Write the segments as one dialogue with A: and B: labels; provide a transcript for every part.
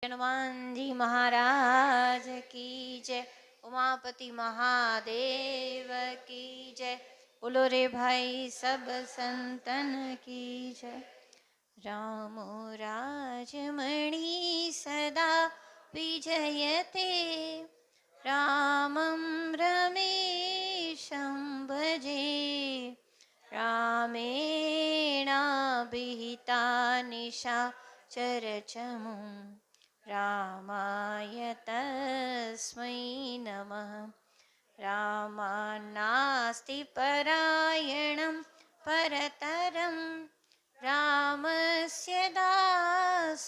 A: हनुमान जी महाराज की जय। उमापति महादेव की जय। बोलो रे भाई सब संतन की जय। रामो राजमणि सदा विजयते। रामं रमेशं भजे। रामेणाभिहिता निशाचरचमुं। रामाय तस्मै नमः। रामान्नास्ति परायणं परतरं। रामस्य दासोऽस्म्यहं।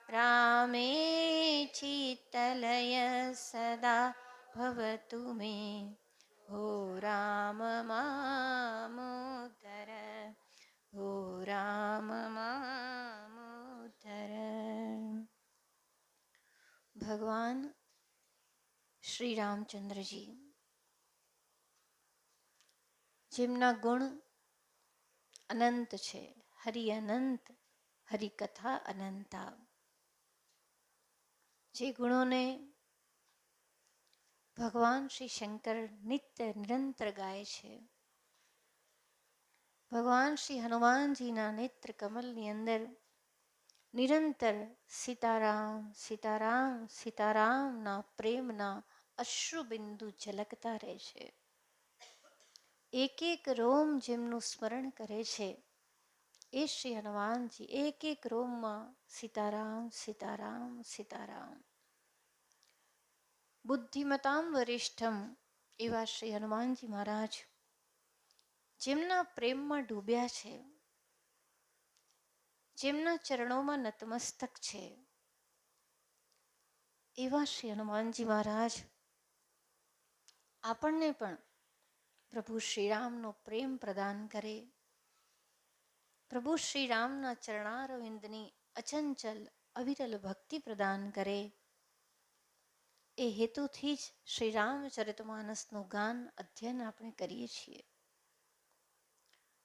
A: रामे चित्तलय सदा भवतु मे। हो राम मामुद्धर। हो राम मामुद्धर। ભગવાન શ્રી રામચંદ્રજી જેમના ગુણ અનંત છે, હરિ અનંત, હરિકથા અનંતા. જે ગુણોને ભગવાન શ્રી શંકર નિત્ય નિરંતર ગાય છે. ભગવાન શ્રી હનુમાનજીના નેત્ર કમલની અંદર નિરંતર સીતારામ સીતારામ સીતારામના પ્રેમના અશ્રુબિંદુ ઝલકતા રહે છે. એક એક રોમ જેમનું સ્મરણ કરે છે એ શ્રી હનુમાનજી એક એક રોમમાં સીતારામ સીતારામ સીતારામ. બુદ્ધિમતામ વરિષ્ઠમ એવા શ્રી હનુમાનજી મહારાજ જેમના પ્રેમમાં ડૂબ્યા છે, જેમના ચરણોમાં નતમસ્તક છે, એવા શ્રી હનુમાનજી મહારાજ આપણને પણ પ્રભુ શ્રીરામનો પ્રેમ પ્રદાન કરે. પ્રભુ શ્રીરામના ચરણારવિંદની અચંચલ અવિરલ ભક્તિ પ્રદાન કરે. એ હેતુથી જ શ્રી રામચરિતમાનસનું ગાન અધ્યયન આપણે કરીએ છીએ.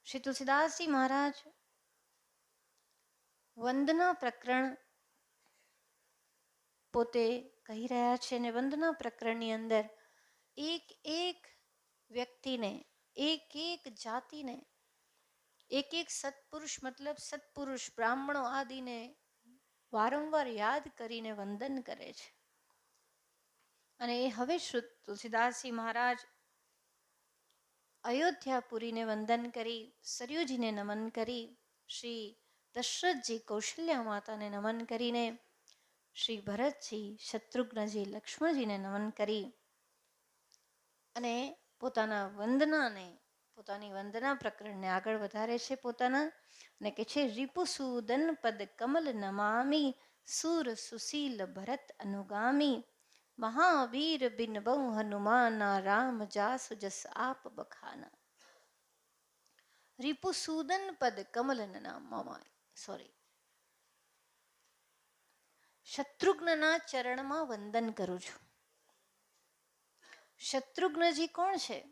A: શ્રી તુલસીદાસજી મહારાજ વંદના પ્રકરણ પોતે કહી રહ્યા છે અને વંદના પ્રકરણની અંદર એક એક વ્યક્તિને, એક એક જાતિને, એક એક સત્પુરુષ મતલબ સત્પુરુષ બ્રાહ્મણો આદિને વારંવાર યાદ કરીને વંદન કરે છે. અને એ હવે તુલસીદાસજી મહારાજ અયોધ્યાપુરીને વંદન કરી, સરયુજીને નમન કરી, શ્રી દશરથજી કૌશલ્યા માતાને નમન કરીને, શ્રી ભરતજી શત્રુઘ્નજી લક્ષ્મણજીને નમન કરી અને પોતાના વંદનાને, પોતાની વંદના પ્રકરણને આગળ વધારે છે પોતાના અને કે છે રિપુસૂદન પદ કમલ નમામી સુર સુશીલ ભરત અનુગામી મહાવીર બિન બહુ હનુમાના રામ જાસુ જસ આપ બખાના. રિપુસૂદન પદ કમલ નમામી, સોરી, શત્રુઘ્નના ચરણમાં વંદન કરું છું. શત્રુઘ્નજી કોણ છે?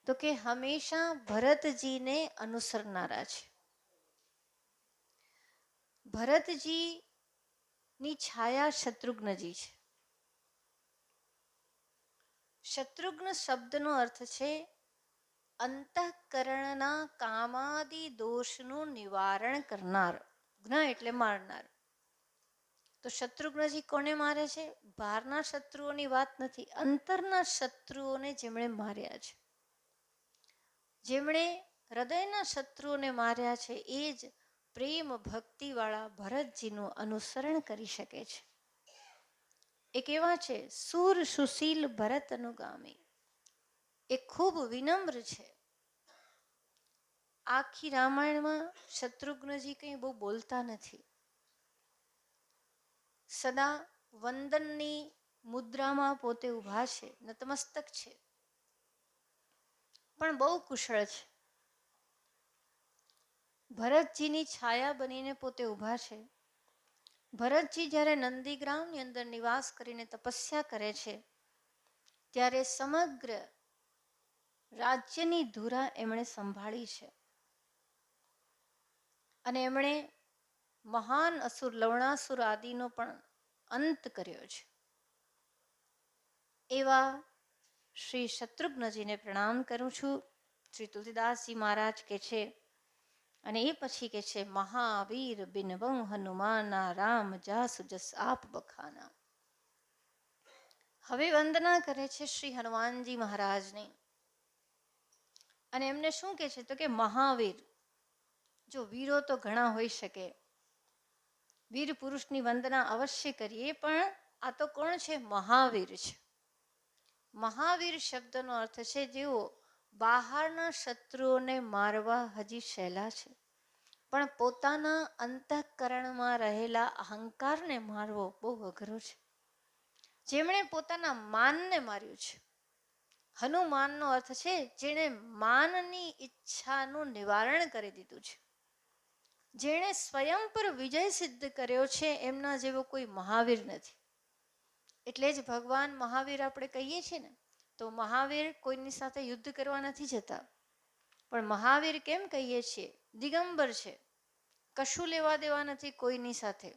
A: તો કે હંમેશા ભરતજીને અનુસરનારા છે. ભરતજીની છાયા શત્રુઘ્નજી છે. શત્રુઘ્ન શબ્દનો અર્થ છે અંતઃકરણના કામાદિ દોષનું નિવારણ કરનાર. જ્ઞ એટલે મારનાર. તો શત્રુઘ્નજી કોને મારે છે? બહારના શત્રુઓની વાત નથી, અંતરના શત્રુઓને જેમણે માર્યા છે, જેમણે હૃદયના શત્રુઓને માર્યા છે, એ જ પ્રેમ ભક્તિવાળા ભરતજીનું અનુસરણ કરી શકે છે. એ કેવા છે? સુર સુશીલ ભરત અનુગામી. એ ખૂબ વિનમ્ર છે. આખી રામાયણમાં શત્રુઘ્નજી કંઈ બહુ બોલતા નથી. સદા વંદનની મુદ્રામાં પોતે ઊભા છે, નતમસ્તક છે, પણ બહુ કુશળ છે. ભરતજીની છાયા બનીને પોતે ઊભા છે. ભરતજી જ્યારે નંદીગ્રામની અંદર નિવાસ કરીને તપસ્યા કરે છે ત્યારે સમગ્ર રાજ્યની ધુરા એમણે સંભાળી છે અને એમણે મહાન અસુર લવણાસુર આદિનો પણ અંત કર્યો છે. એવા શ્રી શત્રુઘ્નજીને પ્રણામ કરું છું. શ્રી તુલસીદાસજી મહારાજ કે છે, અને એ પછી કે છે, મહાવીર બિનવઉ હનુમાના રામ જાસુ જસ આપ બખાના. હવે વંદના કરે છે શ્રી હનુમાનજી મહારાજની. અને એમને શું કે છે, તો કે મહાવીર. જો વીરો તો ઘણા હોઈ શકે, વીર પુરુષની વંદના અવશ્ય કરીએ, પણ આ તો કોણ છે? મહાવીર છે. મહાવીર શબ્દનો અર્થ છે જેઓ બહારના શત્રુઓને મારવા હજી સહેલા છે, પણ પોતાના અંતઃકરણમાં રહેલા અહંકારને મારવો બહુ અઘરો છે. જેમણે પોતાના માનને માર્યું છે. હનુમાનનો અર્થ છે જેણે માનની ઈચ્છાનું નિવારણ કરી દીધું છે. જેણે સ્વયં પર વિજય સિદ્ધ કર્યો છે, એમના જેવો કોઈ મહાવીર નથી. એટલે જ ભગવાન મહાવીર આપણે કહીએ છીએ ને, તો મહાવીર કોઈની સાથે યુદ્ધ કરવા નથી જતા. પણ મહાવીર કેમ કહીએ છીએ? દિગંબર છે, કશું લેવા દેવા નથી કોઈની સાથે,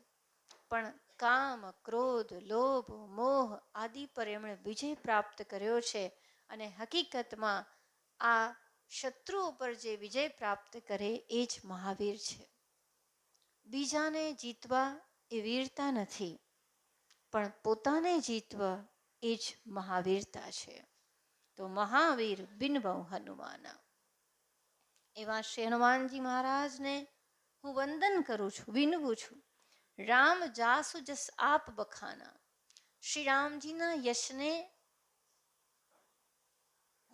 A: પણ કામ, ક્રોધ, લોભ, મોહ આદિ પર એમણે વિજય પ્રાપ્ત કર્યો છે. અને હકીકતમાં આ શત્રુઓ પર જે વિજય પ્રાપ્ત કરે એ જ મહાવીર છે. બીજાને જીતવા એ વીરતા નથી, પણ પોતાને જીતવા એ જ મહાવીરતા છે. તો મહાવીર બિનવઉ હનુમાના. એવા શ્રી હનુમાનજી મહારાજને હું વંદન કરું છું, વિનવું છું. રામ જાસુ જસ આપ બખાના. શ્રી રામજીના યશને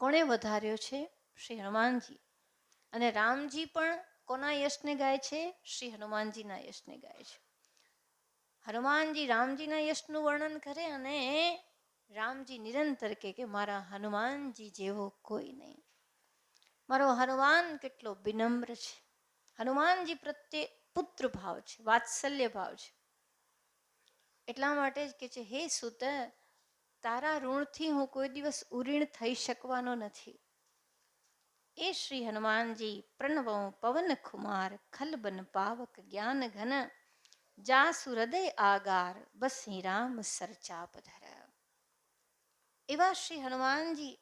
A: કોણે વધાર્યો છે? શ્રી હનુમાનજી. અને રામજી પણ કોના યશને ગાય છે? શ્રી હનુમાનજીના યશને ગાય છે. હનુમાનજી રામજીના યશનું વર્ણન કરે અને રામજી નિરંતર કે મારા હનુમાનજી જેવો કોઈ નહીં. મારો હનુમાન કેટલો વિનમ્ર છે. હનુમાનજી પ્રત્યે પુત્ર ભાવ છે, વાત્સલ્ય ભાવ છે. એટલા માટે જ કે છે, હે સુત, તારા ઋણથી હું કોઈ દિવસ ઉરીણ થઈ શકવાનો નથી. એ શ્રી હનુમાનજી પ્રણવો પવન કુમાર ખલબન પાવક જ્ઞાન ઘન જાસુ હૃદય આગાર બસી રામ સરચાપ ધર. એવા શ્રી હનુમાનજી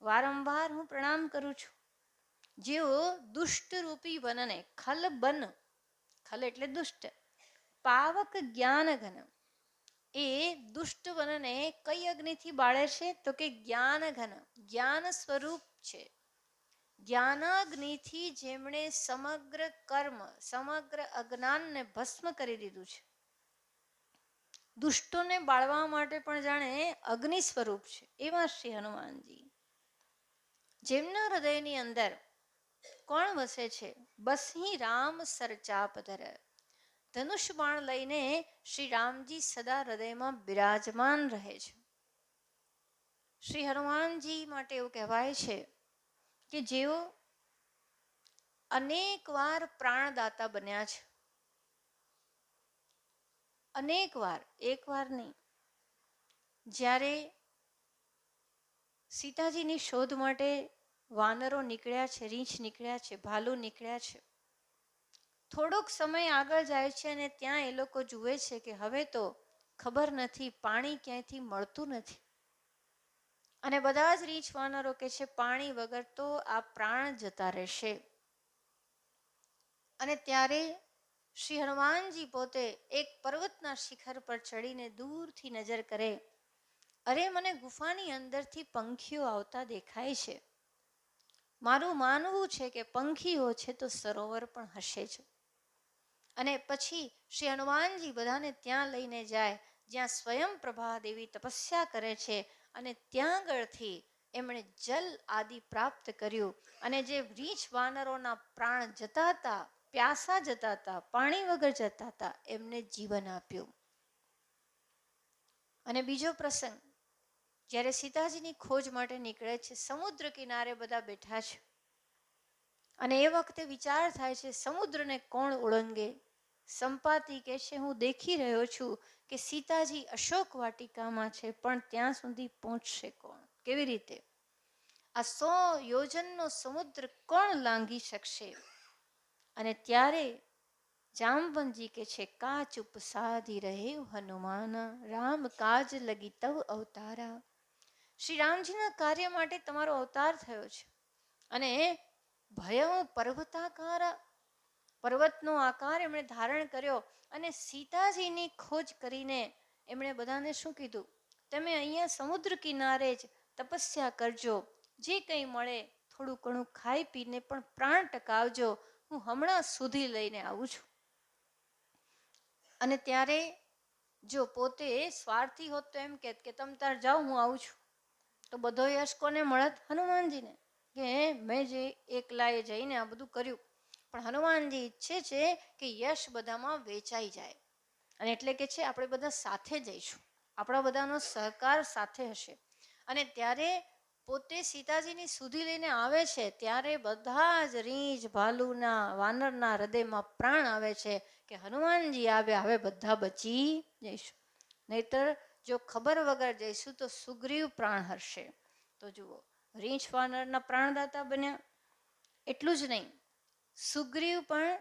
A: વારંવાર હું પ્રણામ કરું છું. જેઓ દુષ્ટ રૂપી વનને ખલબન, ખલ એટલે દુષ્ટ, પાવક જ્ઞાન ઘન, એ દુષ્ટ વનને કઈ અગ્નિથી બાળે છે? તો કે જ્ઞાન ઘન, જ્ઞાન સ્વરૂપ છે. જ્ઞાનાગ્નિથી જેમણે સમગ્ર કર્મ, સમગ્ર અજ્ઞાનને ભસ્મ કરી દીધું છે. દુષ્ટોને બાળવા માટે પણ જાણે અગ્નિ સ્વરૂપ છે. એવા શ્રી હનુમાનજી, જેમના હૃદયની અંદર કોણ વસે છે? બસહી રામ સરચાપ ધર. ધનુષ બાણ લઈને શ્રી રામજી સદા હૃદયમાં બિરાજમાન રહે છે. શ્રી હનુમાનજી માટે એવું કહેવાય છે કે જેઓ અનેક વાર પ્રાણદાતા બન્યા છે. અનેક વાર, એક વાર નહીં. જ્યારે સીતાજીની શોધ માટે વાનરો નીકળ્યા છે, રીંછ નીકળ્યા છે, ભાલુ નીકળ્યા છે, થોડોક સમય આગળ જાય છે અને ત્યાં એ લોકો જુએ છે કે હવે તો ખબર નથી, પાણી ક્યાંયથી મળતું નથી. અને બધા જ રીંછ વાનરો કે છે, પાણી વગર તો આ પ્રાણ જતા રહેશે. અને ત્યારે શ્રી હનુમાનજી પોતે એક પર્વતના શિખર પર ચડીને દૂરથી નજર કરે, અરે મને ગુફાની અંદરથી પંખીઓ આવતા દેખાય છે. મારું માનવું છે કે પંખીઓ છે તો સરોવર પણ હશે જ. અને પછી શ્રી હનુમાનજી બધાને ત્યાં લઈને જાય જ્યાં સ્વયં પ્રભાદેવી તપસ્યા કરે છે. અને ત્યાં આગળથી એમણે જલ આદિ પ્રાપ્ત કર્યું. અને જે રીંછ વાનરોના પ્રાણ જતા હતા, પ્યાસા જતા હતા, પાણી વગર જતા હતા, એમને જીવન આપ્યું. અને બીજો પ્રસંગ, જ્યારે સીતાજીની ખોજ માટે નીકળે છે, સમુદ્ર કિનારે બધા બેઠા છે અને એ વખતે વિચાર થાય છે સમુદ્રને કોણ ઓળંગે? સંપાતિ કહે છે, હું દેખી રહ્યો છું કે સીતાજી અશોક વાટિકામાં છે, પણ ત્યાં સુધી પહોંચશે કોણ? કેવી રીતે? આ 100 યોજનનો સમુદ્ર કોણ લાંઘી શકશે? અને ત્યારે જામવંતજી કે છે કાચ ઉપસાધી રહે હનુમાન, રામ કાજ લગી તવ અવતારા. શ્રી રામજીના કાર્ય માટે તમારો અવતાર થયો છે. અને ભયં પર્વતાકાર, પર્વતનો આકાર એમણે ધારણ કર્યો અને સીતાજીની ખોજ કરીને એમણે બધાને શું કીધું? તમે અહીંયા સમુદ્ર કિનારે જ તપસ્યા કરજો, જે કંઈ મળે થોડું ઘણું ખાઈ પીને પણ પ્રાણ ટકાવજો, હું હમણાં સુધી લઈને આવું છું. અને ત્યારે જો પોતે સ્વાર્થી હોત તો એમ કે તમ તાર જાઓ, હું આવું છું. તો બધો યશ કોને મળત? હનુમાનજીને, કે મેં જે એકલાએ જઈને આ બધું કર્યું. પણ હનુમાનજી ઈચ્છે છે કે યશ બધામાં વેચાઈ જાય. અને એટલે કે છે આપણે બધા સાથે જઈશું, આપણા બધાનો સહકાર સાથે હશે. અને ત્યારે પોતે સીતાજીની સુધી લઈને આવે છે ત્યારે બધા જ રીંછ ભાલુના વાનરના હૃદયમાં પ્રાણ આવે છે કે હનુમાનજી આવ્યા, હવે બધા બચી જઈશું. નહીતર જો ખબર વગર જઈશું તો સુગ્રીવ પ્રાણ હરશે. તો જુઓ, રીંછ વાનરના પ્રાણદાતા બન્યા. એટલું જ નહીં, સુગ્રીવ પણ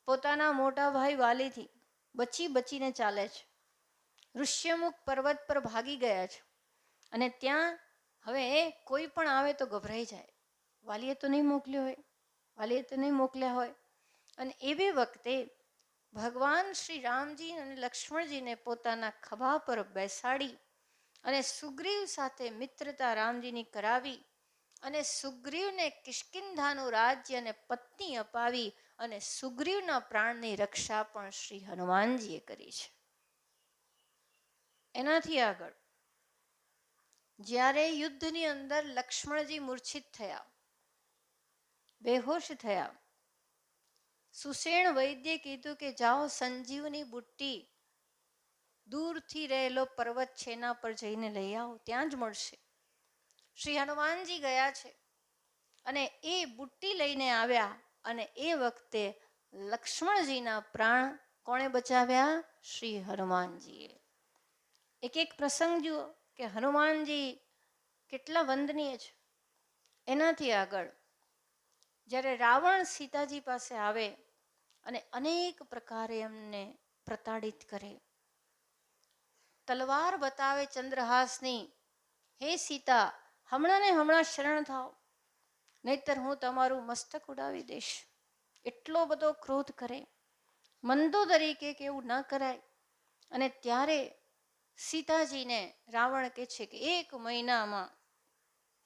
A: પોતાના મોટા ભાઈ વાલીથી બચીને ચાલે છે. ઋષ્યમુખ પર્વત પર ભાગી ગયા છે. અને ત્યાં હવે કોઈ પણ આવે તો ગભરાઈ જાય. વાલીએ તો નહીં મોકલ્યા હોય. અને એવી વખતે ભગવાન શ્રી રામજી અને લક્ષ્મણજીને પોતાના ખભા પર બેસાડી અને સુગ્રીવ સાથે મિત્રતા રામજીની કરાવી અને સુગ્રીવને કિષ્કિંધાનું રાજ્ય અને પત્ની અપાવી અને સુગ્રીવના પ્રાણની રક્ષા પણ શ્રી હનુમાનજીએ કરી છે. એનાથી આગળ જ્યારે યુદ્ધની અંદર લક્ષ્મણજી મૂર્છિત થયા, બેહોશ થયા, સુષેણ વૈદ્યે કીધું કે જાઓ સંજીવની બુટ્ટી દૂરથી રહેલો પર્વત છે એના પર જઈને લઈ આવો, ત્યાં જ મળશે. શ્રી હનુમાનજી ગયા છે અને એ બુટ્ટી લઈને આવ્યા. અને એ વખતે લક્ષ્મણજીના પ્રાણ કોણે બચાવ્યા? શ્રી હનુમાનજીએ. એક પ્રસંગ જુઓ કે હનુમાનજી કેટલા વંદનીય છે. એનાથી આગળ જ્યારે રાવણ સીતાજી પાસે આવે અને અનેક પ્રકારે એમને પ્રતાડિત કરે, તલવાર બતાવે ચંદ્રહાસની, હે સીતા હમણાં ને હમણાં શરણ થાઓ, નહીતર હું તમારું મસ્તક ઉડાવી દઈશ. એટલો બધો ક્રોધ કરે. મંદોદરી કે એવું ન કરાય. અને ત્યારે સીતાજીને રાવણ કહે છે કે 1 મહિનામાં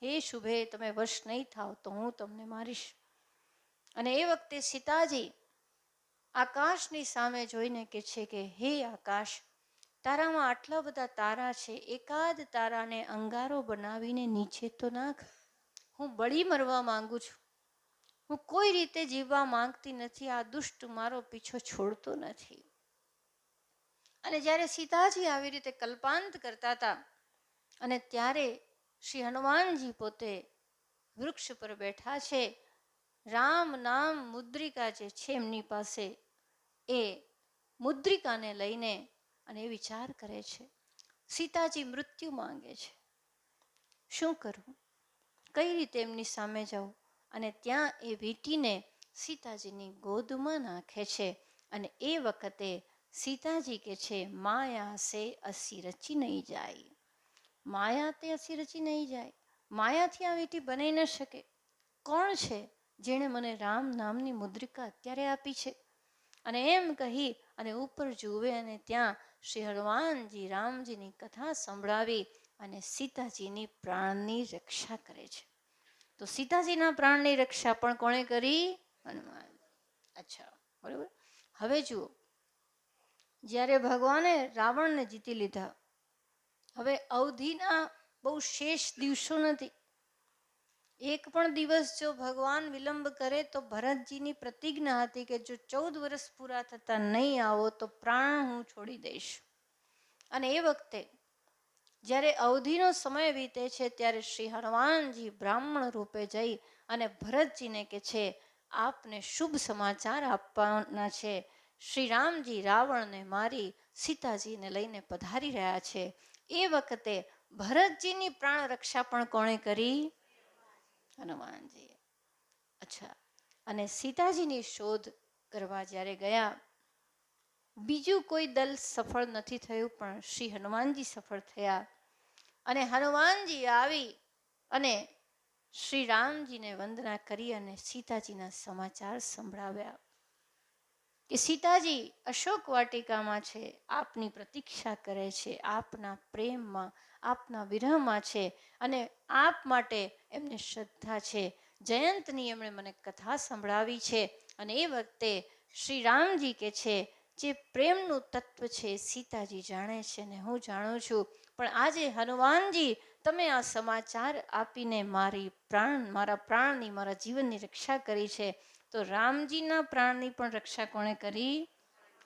A: હે શુભે તમે વશ નહીં થાવ તો હું તમને મારીશ. અને એ વખતે સીતાજી આકાશની સામે જોઈને કહે છે કે હે આકાશ, તારામાં આટલા બધા તારા છે, એકાદ તારાને અંગારો બનાવીને નીચે તો નાખ. હું બળી મરવા માંગુ છું, હું કોઈ રીતે જીવવા માંગતી નથી, આ દુષ્ટ મારો પીછો છોડતો નથી. અને જ્યારે સીતાજી આવી રીતે કલ્પાંત કરતા હતા અને ત્યારે શ્રી હનુમાનજી પોતે વૃક્ષ પર બેઠા છે, રામ નામ મુદ્રિકા જે છે એમની પાસે, એ મુદ્રિકાને લઈને અને એ વિચાર કરે છે. સીતાજી મૃત્યુ માંગે છે, શું કરું, કઈ રીતે એમની સામે જાઉં? અને ત્યાં એ વીંટીને સીતાજીની ગોદમાં નાખે છે. અને એ વખતે સીતાજી કે છે માયા સે અસી રચી નહીં જાય. માયા તે અસી રચી નહીં જાય. માયાથી આ વીંટી બની ન શકે. કોણ છે જેણે મને રામ નામની મુદ્રિકા અત્યારે આપી છે? અને એમ કહી અને ઉપર જુએ અને ત્યાં શ્રી હનુમાનજી રામજીની કથા સંભળાવી અને સીતાજીની પ્રાણની રક્ષા કરે છે. તો સીતાજીના પ્રાણની રક્ષા પણ કોણે કરી? હનુમાન. અચ્છા, બરોબર. હવે જુઓ, જ્યારે ભગવાને રાવણને જીતી લીધા, હવે અવધિના બહુ શેષ દિવસો નથી. એક પણ દિવસ જો ભગવાન વિલંબ કરે તો ભરતજીની પ્રતિજ્ઞા હતી કે જો 14 વર્ષ પૂરા થતા નહીં આવો તો પ્રાણ હું છોડી દઈશ. અને એ વખતે જ્યારે અવધિનો સમય વીતે છે ત્યારે શ્રી હનુમાનજી બ્રાહ્મણ રૂપે જઈ અને ભરતજીને કે છે આપને શુભ સમાચાર આપવાના છે. શ્રી રામજી રાવણને મારી સીતાજીને લઈને પધારી રહ્યા છે. એ વખતે ભરતજીની પ્રાણ રક્ષા પણ કોણે કરી? હનુમાનજીએ. અચ્છા, અને સીતાજીની શોધ કરવા જ્યારે ગયા બીજું કોઈ દલ સફળ નથી થયું, પણ શ્રી હનુમાનજી સફળ થયા. અને હનુમાનજી આવી અને શ્રી રામજીને વંદના કરી અને સીતાજીના સમાચાર સંભળાવ્યા કે સીતાજી અશોક વાટિકામાં છે, આપની પ્રતીક્ષા કરે છે, આપના પ્રેમમાં, આપના વિરહમાં છે, અને આપ માટે એમને શ્રદ્ધા છે. જયંતની એમણે મને કથા સંભળાવી છે, અને એ વખતે શ્રી રામજી કે છે જે પ્રેમનું તત્વ છે સીતાજી જાણે છે ને હું જાણું છું, પણ આજે હનુમાનજી તમે આ સમાચાર આપીને મારા પ્રાણની, મારા જીવનની રક્ષા કરી છે. તો રામજીના પ્રાણની પણ રક્ષા કોણે કરી?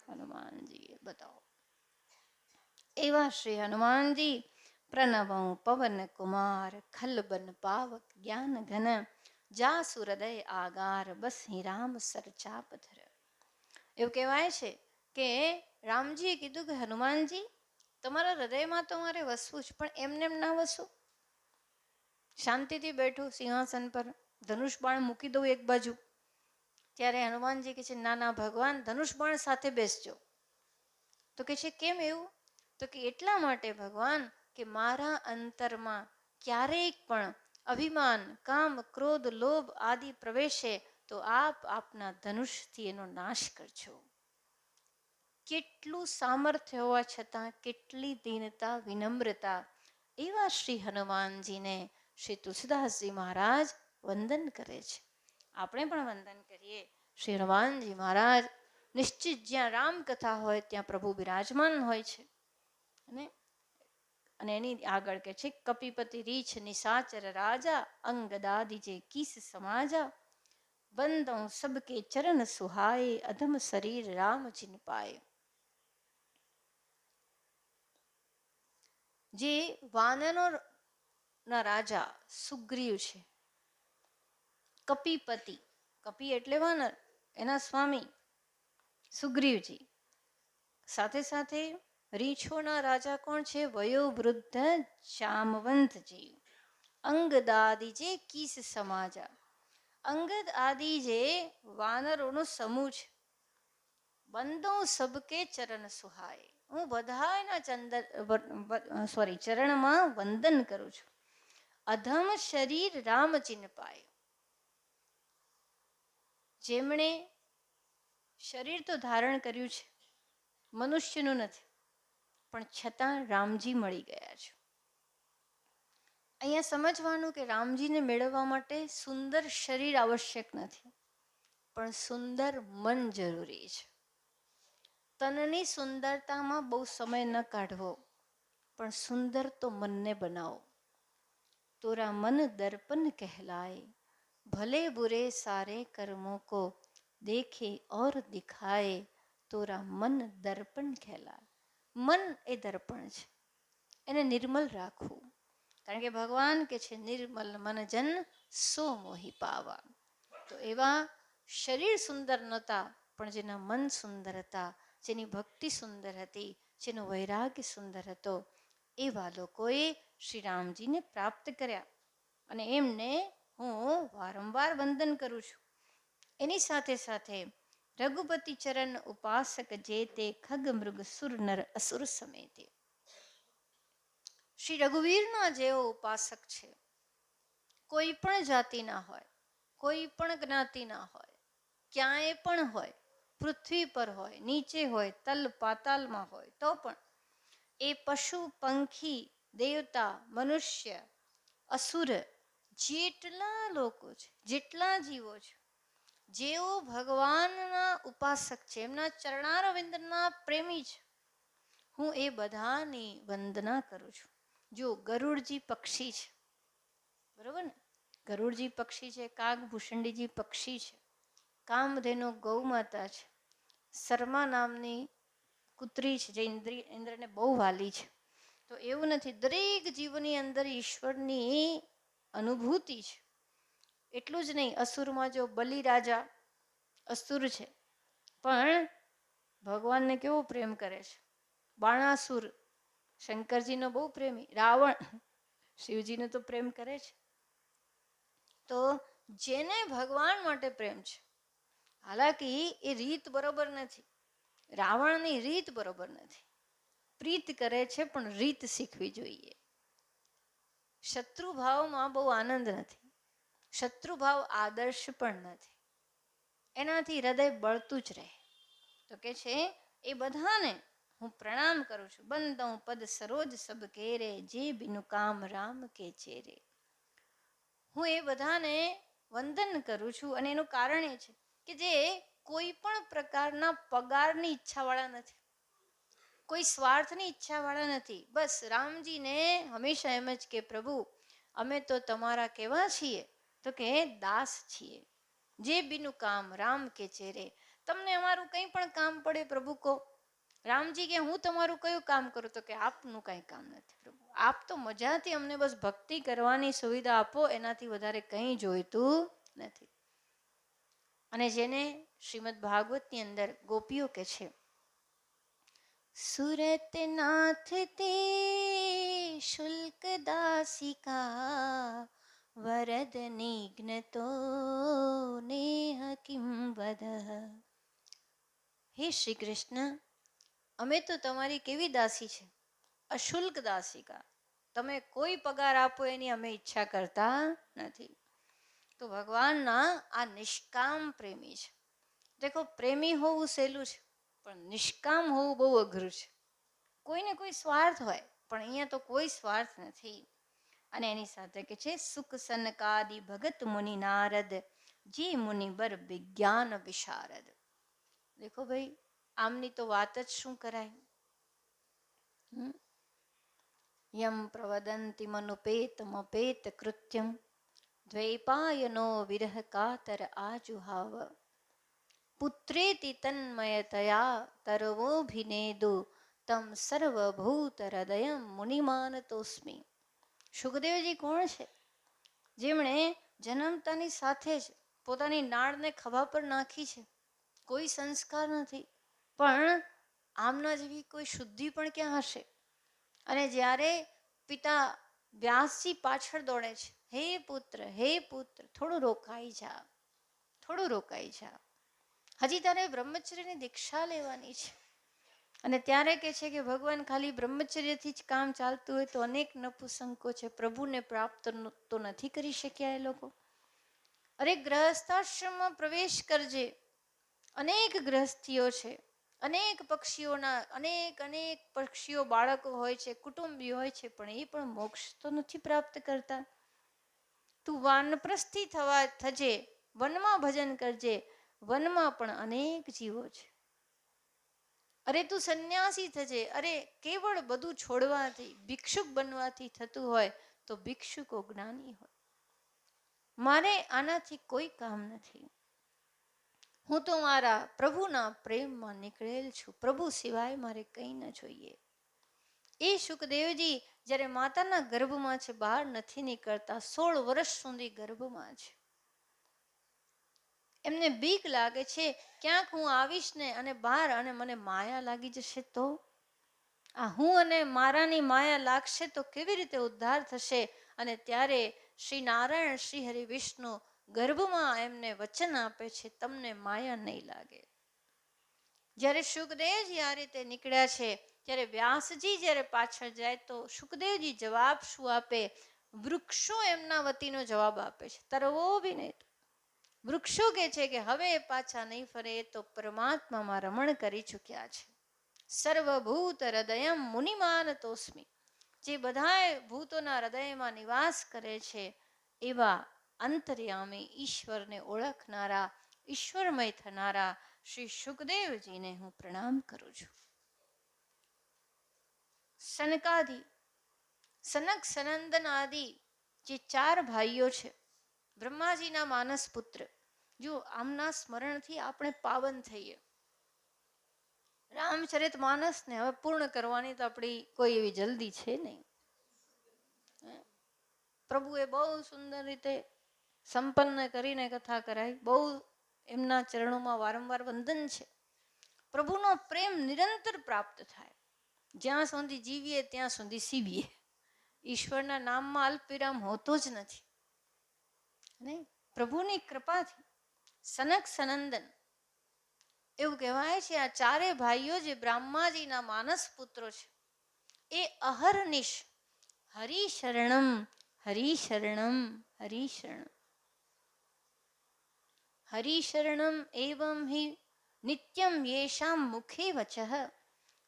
A: હનુમાનજીએ. બતાવો. એવા શ્રી હનુમાનજી પ્રણવં પવન કુમાર ખલબન પાવક જ્ઞાન ઘન જાસુ હૃદય આગાર બસહિ રામ સરચાપ ધર. એવું કહેવાય છે કે રામજીએ કીધું કે હનુમાનજી તમારા હૃદયમાં તો મારે વસવું જ, પણ એમને એમ ના વસવું. શાંતિથી બેઠું સિંહાસન પર, ધનુષ બાણ મૂકી દઉં એક બાજુ. ત્યારે હનુમાનજી કહે છે ના ના ભગવાન, ધનુષ બાણ સાથે બેસજો. તો કહે છે કેમ એવું? તો કે એટલા માટે ભગવાન કે મારા અંતરમાં ક્યારેક પણ અભિમાન, કામ, ક્રોધ, લોભ આદિ પ્રવેશે તો આપ આપના ધનુષથી એનો નાશ કરજો. કેટલું સામર્થ્ય હોવા છતાં કેટલી દીનતા, વિનમ્રતા. એવા શ્રી હનુમાનજીને શ્રી તુલસીદાસજી મહારાજ વંદન કરે છે. આપણે પણ વંદન કરીએ. શ્રી હનુમાનજી મહારાજ નિશ્ચિત જ્યાં રામકથા હોય ત્યાં પ્રભુ બિરાજમાન હોય છે. અને એની આગળ કે છે કપિપતિ રીછ નિશાચર રાજા અંગદાદિ જે કીસ સમાજા બંદો સબકે ચરણ સુહાય અધમ શરીર રામ જિન પાય. જે વાનરોના રાજા સુગ્રીવ છે, કપિપતિ, કપિ એટલે વાનર, એના સ્વામી સુગ્રીવજી, સાથે સાથે રીછોના રાજા કોણ છે? વયોવૃદ્ધ જામવંતજી. અંગદાદિ જે કીસ સમાજા, અંગદ આદિ જે વાનરોનો સમૂહ છે. બંદો સબકે ચરણ સુહાય, હું બધાના ચરણમાં વંદન કરું છું. અધમ શરીર રામ ચિન પાય, જેમણે શરીર તો ધારણ કર્યું છે, મનુષ્યનું નથી, પણ છતાં રામજી મળી ગયા છે. અહીંયા સમજવાનું કે રામજીને મેળવવા માટે સુંદર શરીર આવશ્યક નથી, પણ સુંદર મન જરૂરી છે. તનની સુંદરતામાં બહુ સમય ન કાઢવો, પણ સુંદર તો મનને બનાવો. તોરા મન દર્પણ કહેલાય, ભલે બુરે સારે કર્મો કો દેખે ઓર દિખાય, તોરા મન દર્પણ કહેલાય. મન એ દર્પણ છે, એને નિર્મલ રાખવું. કારણ કે ભગવાન કે છે નિર્મલ મન જન સો મોહી પાવા. તો એવા શરીર સુંદર નહોતા, પણ જેના મન સુંદર હતા, જેની ભક્તિ સુંદર હતી, જેનો વૈરાગ્ય સુંદર હતો, એવા લોકોએ શ્રી રામજીને પ્રાપ્ત કર્યા. અને એમને હું વારંવાર વંદન કરું છું. એની સાથે સાથે રઘુપતિ ચરણ ઉપાસક જે તે ખગ મૃગ સુર નર અસુર સમેતે. શ્રી રઘુવીરના જેવો ઉપાસક છે. કોઈ પણ જાતિના હોય, કોઈ પણ જ્ઞાતિના હોય, ક્યાંય પણ હોય, પૃથ્વી પર હોય, નીચે હોય, તલ પાતાલમાં હોય, તો પણ એ પશુ, પંખી, દેવતા, મનુષ્ય, અસુર, જેટલા લોકો છે, જેટલા જીવો છે, જેઓ ભગવાનના ઉપાસક છે, એમના ચરણારવિંદના પ્રેમી છે, હું એ બધાની વંદના કરું છું. જો ગરુડજી પક્ષી છે, બરોબર ને? ગરુડજી પક્ષી છે, કાગભૂષણજીજી પક્ષી છે, કામધેનુ ગૌ માતા છે, શર્મા નામની કૂતરી છે જે ઇન્દ્રને બહુ વાલી છે. તો એવું નથી, દરેક જીવની અંદર ઈશ્વરની અનુભૂતિ છે. એટલું જ નહીં, અસુરમાં જો બલિ રાજા અસુર છે, પણ ભગવાનને કેવો પ્રેમ કરે છે. બાણાસુર શંકરજીનો બહુ પ્રેમી, રાવણ શિવજીનો તો પ્રેમ કરે છે. તો જેને ભગવાન માટે પ્રેમ છે, હાલાકી એ રીત બરોબર નથી, રાવણની રીત બરોબર નથી. પ્રીત કરે છે પણ રીત શીખવી જોઈએ. શત્રુભાવમાં બહુ આનંદ નથી. શત્રુભાવ આદર્શ પણ નથી. એનાથી હૃદય બળતું જ રહે. તો કે છે એ બધાને હું પ્રણામ કરું છું. બંદઉ પદ સરોજ સબ કેરે, જે બિનુ કામ રામ કે ચેરે. હું એ બધાને વંદન કરું છું અને એનું કારણ એ છે કે જે કોઈ પણ પ્રકારના પગારની ઈચ્છાવાળા નથી, કોઈ સ્વાર્થની ઈચ્છાવાળા નથી. બસ રામજીને હંમેશા એમ જ કે પ્રભુ અમે તો તમારા કેવા છીએ, તો કે દાસ છીએ. જે બીનું કામ રામ કે ચેરે. તમને અમારું કંઈ પણ કામ પડે પ્રભુ કહો. રામજી કે હું તમારું કયું કામ કરું, તો કે આપનું કંઈ કામ નથી પ્રભુ. આપ તો મજાથી અમને બસ ભક્તિ કરવાની સુવિધા આપો, એનાથી વધારે કંઈ જોઈતું નથી. અને જેને શ્રીમદ ભાગવતની અંદર ગોપીઓ કે છે, સુરત નાથ તે શુલ્ક દાસિકા, વરદ નિઘ્ન તો નેહ કિમ વદ. હે શ્રી કૃષ્ણ, અમે તો તમારી કેવી દાસી છે, અશુલ્ક દાસિકા. તમે કોઈ પગાર આપો એની અમે ઈચ્છા કરતા નથી. તો ભગવાનના આ નિષ્કામ પ્રેમી છે. દેખો, પ્રેમી હોવું સહેલું છે, પણ નિષ્કામ હોવું બહુ અઘરું છે. કોઈને કોઈ સ્વાર્થ હોય, પણ અહીંયા તો કોઈ સ્વાર્થ નથી. અને એની સાથે કે છે સુખ સનકાદિ ભગત મુનિ નારદ, જે મુનિબર વિજ્ઞાન વિશારદ. દેખો ભાઈ, આમની તો વાત જ શું કરાય. યમ પ્રવદંતિ મનુપેતમપેત કૃત્યમ, દ્વૈપાયનો વિરહ કાતર આજુહાવ. પુત્રેતિ તન્મયતયા તરવોભિનેદુ, તમ સર્વભૂત હૃદયમ મુનિમાનતોસ્મિ. સુખદેવજી કોણ છે? જેમણે જન્મતાની સાથે જ પોતાની નાળને ખભા પર નાખી છે. કોઈ સંસ્કાર નથી, પણ આમના જેવી કોઈ શુદ્ધિ પણ ક્યાં હશે? અને જ્યારે પિતા વ્યાસજી પાછળ દોડે છે, હે પુત્ર, હે પુત્ર, થોડું રોકાઈ જા, થોડું રોકાઈ જા, હજી તારે બ્રહ્મચર્યની દીક્ષા લેવાની છે. અને ત્યારે કે છે કે ભગવાન ખાલી બ્રહ્મચર્યથી જ કામ ચાલતું હોય તો અનેક નપુસંકો છે, પ્રભુને પ્રાપ્ત તો નથી કરી શક્યા એ લોકો. અરે ગ્રહસ્થાશ્રમમાં પ્રવેશ કરજે, અનેક ગ્રહસ્થીઓ છે, અનેક પક્ષીઓના અનેક અનેક પક્ષીઓ બાળકો હોય છે, કુટુંબી હોય છે, પણ એ પણ મોક્ષ તો નથી પ્રાપ્ત કરતા. તું વાનપ્રસ્થી થજે, વનમાં ભજન કરજે, વનમાં પણ અનેક જીવો છે. અરે તું સંન્યાસી થજે. અરે કેવળ બધું છોડવાથી, ભિક્ષુક બનવાથી થતું હોય તો ભિક્ષુકો જ્ઞાની હોય. મારે આનાથી કોઈ કામ નથી. હું તો મારા પ્રભુના પ્રેમમાં નીકળેલ છું. પ્રભુ સિવાય મારે કંઈ ન જોઈએ. એ સુખદેવજી જ્યારે માતાના ગર્ભમાં છે, બહાર નથી નીકળતા, 16 વર્ષ સુધી ગર્ભમાં છે. એમને બીક લાગે છે, ક્યાંક હું આવીશ ને અને બહાર અને મને માયા લાગી જશે તો? આ હું અને મારાની માયા લાગશે તો કેવી રીતે ઉદ્ધાર થશે? અને ત્યારે શ્રી નારાયણ, શ્રી હરિ વિષ્ણુ ગર્ભમાં એમને વચન આપે છે, તમને માયા નહીં લાગે. જ્યારે સુખદેવજી આ રીતે નીકળ્યા છે, ત્યારે વ્યાસજી જ્યારે પાછળ જાય તો સુખદેવજી જવાબ શું આપે? વૃક્ષો એમના વતીનો જવાબ આપે છે, તરવો બી નહીં. વૃક્ષો કે છે કે હવે પાછા નહીં ફરે, તો પરમાત્મામાં રમણ કરી ચૂક્યા છે. સર્વભૂત હૃદયમ મુનિમાનતોસ્મિ. જે બધાય ભૂતોના હૃદયમાં નિવાસ કરે છે, એવા અંતર્યામી ઈશ્વરને ઓળખનારા, ઈશ્વરમય થનારા શ્રી સુખદેવજીને હું પ્રણામ કરું છું. સનકાદિ, સનક સનંદન આદિ જે 4 ભાઈઓ છે, બ્રહ્માજીના માનસ પુત્ર. જો આમના સ્મરણથી આપણે પાવન થઈએ. રામચરિત માનસને હવે પૂર્ણ કરવાની તો આપણી કોઈ એવી જલ્દી છે નહીં. પ્રભુએ બહુ સુંદર રીતે સંપન્ન કરીને કથા કરાઈ. બહુ એમના ચરણોમાં વારંવાર વંદન છે. પ્રભુનો પ્રેમ નિરંતર પ્રાપ્ત થાય. જ્યાં સુધી જીવીએ ત્યાં સુધી સીવીએ. ઈશ્વરના નામમાં અલ્પવિરામ હોતો જ નથી. નહીં, પ્રભુની કૃપાથી સનક સનંદન એવું કહેવાય છે આ ચારે ભાઈઓ જે બ્રહ્માજીના માનસ પુત્રો છે એ અહર્નિશ હરિશરણમ હરિશરણમ હરિશરણમ હરિશરણમ એવં હિ નિત્યમ યેષામ મુખે વચઃ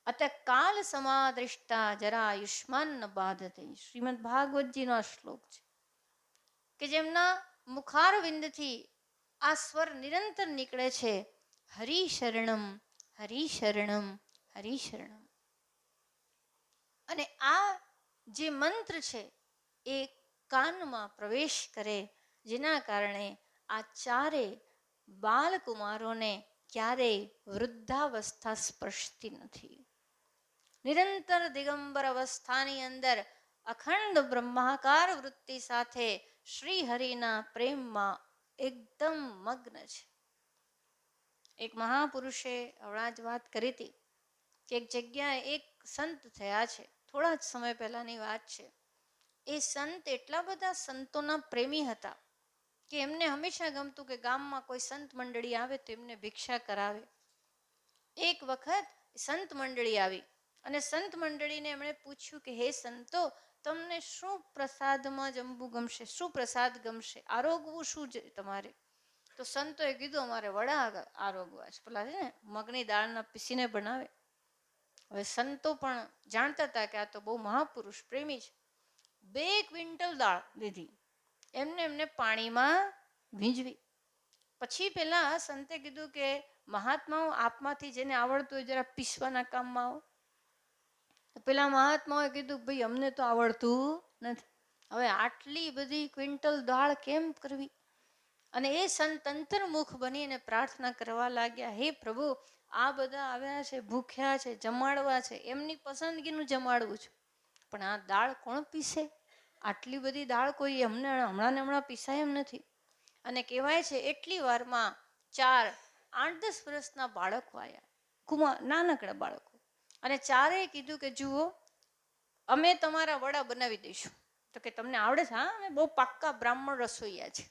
A: અત કાલ સમાદૃષ્ટા જરાયુષ્માન ન બાધતે. શ્રીમદ ભાગવતજીનો આ શ્લોક છે કે જેમના મુખારવિંદથી આ સ્વર નિરંતર નીકળે છે, હરિશરણમ હરિશરણમ હરિશરણમ. અને આ જે મંત્ર છે એ કાનમાં પ્રવેશ કરે, જેના કારણે આ ચારે બાલકુમારોને ક્યારેય વૃદ્ધાવસ્થા સ્પર્શતી નથી. નિરંતર દિગંબર અવસ્થાની અંદર અખંડ બ્રહ્માકાર વૃત્તિ સાથે શ્રી હરિના પ્રેમમાં એકદમ મગ્ન છે. એક મહાપુરુષે હમણાં જ વાત કરી હતી કે એક જગ્યાએ એક સંત થયા છે, થોડા જ સમય પહેલાની વાત છે. એ સંત એટલા બધા સંતોના પ્રેમી હતા કે એમને હંમેશા ગમતું કે ગામમાં કોઈ સંત મંડળી આવે તો એમને ભિક્ષા કરાવે. એક વખત સંત મંડળી આવી અને સંત મંડળીને એમણે પૂછ્યું કે હે સંતો, તમને શું પ્રસાદમાં જમવું ગમશે, શું પ્રસાદ ગમશે, આરોગવું શું છે તમારે? તો સંતોએ કીધું અમારે વડા આરોગવા છે, પેલા છે ને મગની દાળના પીસીને બનાવે. હવે સંતો પણ જાણતા હતા કે આ તો બહુ મહાપુરુષ પ્રેમી છે. 2 ક્વિન્ટલ દાળ લીધી, એમને પાણીમાં ભીંજવી. પછી પેલા સંતે કીધું કે મહાત્માઓ, આપમાંથી જેને આવડતું હોય જરા પીસવાના કામમાં આવો. તો પેલા મહાત્માઓએ કીધું ભાઈ અમને તો આવડતું નથી. હવે આટલી બધી ક્વિન્ટલ દાળ કેમ કરવી? અને એ સંત અંતર્મુખ બનીને પ્રાર્થના કરવા લાગ્યા, હે પ્રભુ, આ બધા આવ્યા છે, ભૂખ્યા છે, જમાડવા છે, એમની પસંદગીનું જમાડવું છે, પણ આ દાળ કોણ પીસે? આટલી બધી દાળ કોઈ હમણાં પીસાય એમ નથી. અને કહેવાય છે એટલી વારમાં 4 8-10 વર્ષના બાળકો આવ્યા, નાનકડા બાળકો, અને ચારેય કીધું કે જુઓ, અમે તમારા વડા બનાવી દઈશું. તો કે તમને આવડે છે? હા, અમે બહુ પાક્કા બ્રાહ્મણ રસોઈયા છે,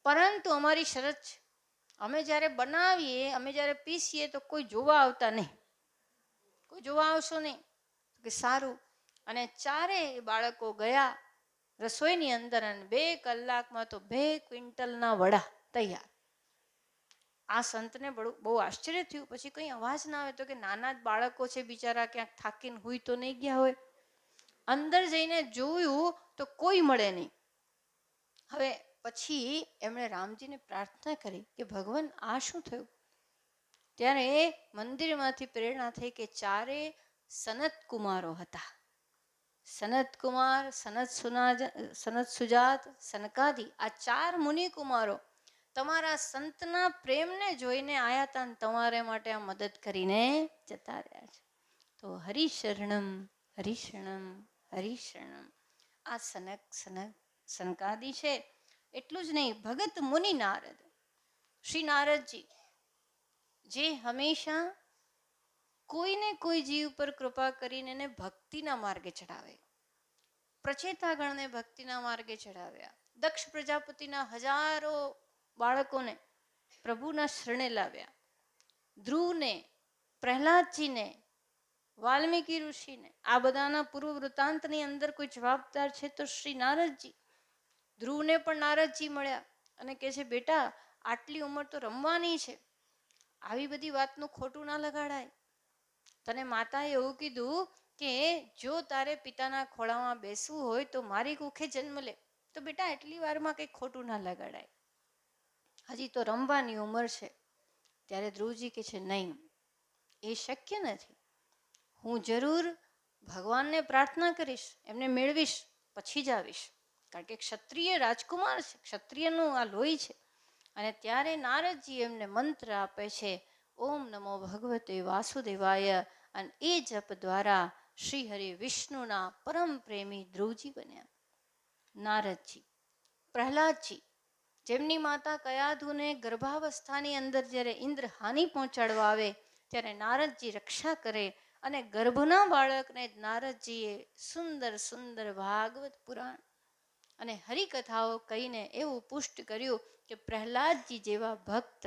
A: પરંતુ અમારી શરત છે, અમે જ્યારે બનાવીએ, અમે જ્યારે પીસીએ તો કોઈ જોવા આવતા નહીં, કોઈ જોવા આવશો નહીં. કે સારું. અને ચારેય બાળકો ગયા રસોઈની અંદર અને 2 કલાકમાં તો 2 ક્વિન્ટલના વડા તૈયાર. આ સંતને બહુ આશ્ચર્ય થયું. પછી કંઈ અવાજ ના આવે તો કે નાના જ બાળકો છે બિચારા, ક્યાંક થાકીને હુઈ તો નહીં ગયા હોય. અંદર જઈને જોયું તો કોઈ મળે નહીં. હવે પછી એમણે રામજીને પ્રાર્થના કરી કે ભગવાન આ શું થયું? ત્યારે મંદિરમાંથી પ્રેરણા થઈ કે 4 સનત કુમારો હતા. સનત કુમાર, સનત સુજાત, સનકાદિ, આ 4 મુનિ કુમારો તમારા સંતના પ્રેમને જોઈને આયા હતા અને તમારે માટે આ મદદ કરીને જતા રહ્યા છે. તો હરિશરણમ હરિશરણમ હરિશરણમ. આ સનકાદિ છે. એટલું જ નહીં, ભગત મુનિ નારદ, શ્રી નારદજી, જે હંમેશા કોઈને કોઈ જીવ પર કૃપા કરીને એને ભક્તિના માર્ગે ચડાવે. પ્રચેતાગણને ભક્તિના માર્ગે ચડાવ્યા. દક્ષ પ્રજાપતિના હજારો બાળકોને પ્રભુના શરણે લાવ્યા. ધ્રુવને, પ્રહલાદજીને, વાલ્મીકી ઋષિને, આ બધાના પૂર્વ વૃત્તાંતની અંદર કોઈ જવાબદાર છે તો શ્રી નારદજી. ધ્રુવને પણ નારદજી મળ્યા અને કહે છે, બેટા આટલી ઉંમર તો રમવાની છે, આવી બધી વાતનું ખોટું ના લગાડાય. તને માતાએ એવું કીધું કે જો તારે પિતાના ખોળામાં બેસવું હોય તો મારી કુખે જન્મ લે. તો બેટા એટલી વારમાં કંઈ ખોટું ના લગાડાય, હજી તો રમવાની ઉંમર છે. ત્યારે ધ્રુવજી કહે છે, નહીં, એ શક્ય નથી. હું જરૂર ભગવાનને પ્રાર્થના કરીશ, એમને મેળવીશ, પછી જ આવીશ, કારણ કે ક્ષત્રિય રાજકુમાર છે, ક્ષત્રિયનું આ લોહી છે. અને ત્યારે નારદજી એમને મંત્ર આપે છે, ઓમ નમો ભગવતે વાસુદેવાય, અને એ જપ દ્વારા શ્રી હરિ વિષ્ણુના પરમ પ્રેમી ધ્રુવજી બન્યા. નારદજી, પ્રહલાદજી, જેમની માતા કયાધુને ગર્ભાવસ્થાની અંદર જ્યારે ઇન્દ્ર હાનિ પહોંચાડવા આવે ત્યારે નારદજી રક્ષા કરે, અને ગર્ભના બાળકને નારદજીએ સુંદર સુંદર ભાગવત પુરાણ અને હરિકથાઓ કહીને એવું પુષ્ટ કર્યું કે પ્રહલાદજી જેવા ભક્ત